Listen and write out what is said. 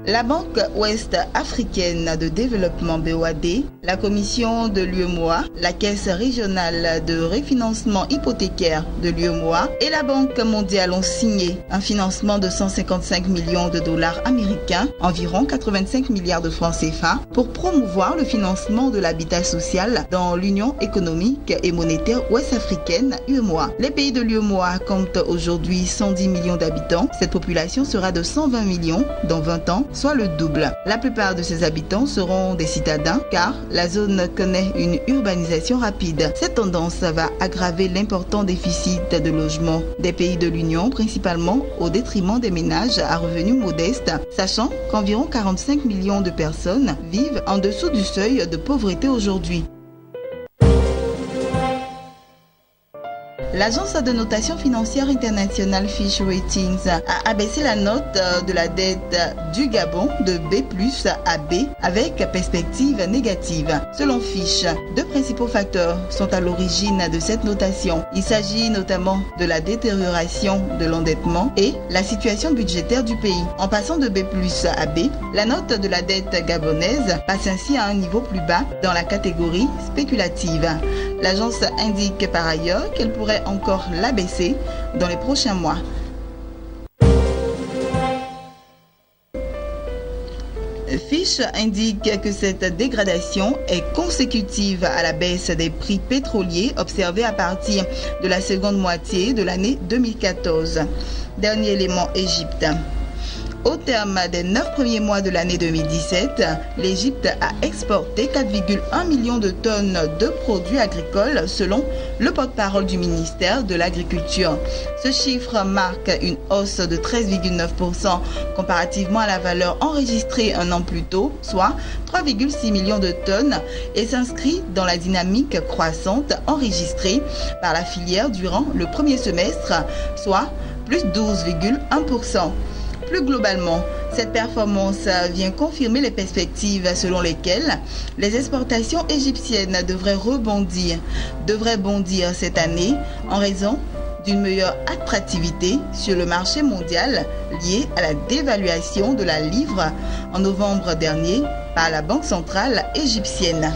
La Banque Ouest Africaine de Développement BOAD, la Commission de l'UEMOA, la Caisse régionale de refinancement hypothécaire de l'UEMOA et la Banque mondiale ont signé un financement de 155 millions de dollars américains, environ 85 milliards de francs CFA, pour promouvoir le financement de l'habitat social dans l'Union économique et monétaire ouest-africaine UEMOA. Les pays de l'UEMOA comptent aujourd'hui 110 millions d'habitants. Cette population sera de 120 millions dans 20 ans, soit le double. La plupart de ces habitants seront des citadins car la zone connaît une urbanisation rapide. Cette tendance va aggraver l'important déficit de logement des pays de l'Union, principalement au détriment des ménages à revenus modestes, sachant qu'environ 45 millions de personnes vivent en dessous du seuil de pauvreté aujourd'hui. L'agence de notation financière internationale Fitch Ratings a abaissé la note de la dette du Gabon de B+ à B avec perspective négative. Selon Fitch, deux principaux facteurs sont à l'origine de cette notation. Il s'agit notamment de la détérioration de l'endettement et la situation budgétaire du pays. En passant de B+ à B, la note de la dette gabonaise passe ainsi à un niveau plus bas dans la catégorie spéculative. L'agence indique par ailleurs qu'elle pourrait encore l'abaisser dans les prochains mois. Fitch indique que cette dégradation est consécutive à la baisse des prix pétroliers observée à partir de la seconde moitié de l'année 2014. Dernier élément, Égypte. Au terme des 9 premiers mois de l'année 2017, l'Égypte a exporté 4,1 millions de tonnes de produits agricoles selon le porte-parole du ministère de l'Agriculture. Ce chiffre marque une hausse de 13,9% comparativement à la valeur enregistrée un an plus tôt, soit 3,6 millions de tonnes, et s'inscrit dans la dynamique croissante enregistrée par la filière durant le premier semestre, soit plus 12,1%. Plus globalement, cette performance vient confirmer les perspectives selon lesquelles les exportations égyptiennes devraient bondir cette année en raison d'une meilleure attractivité sur le marché mondial liée à la dévaluation de la livre en novembre dernier par la Banque centrale égyptienne.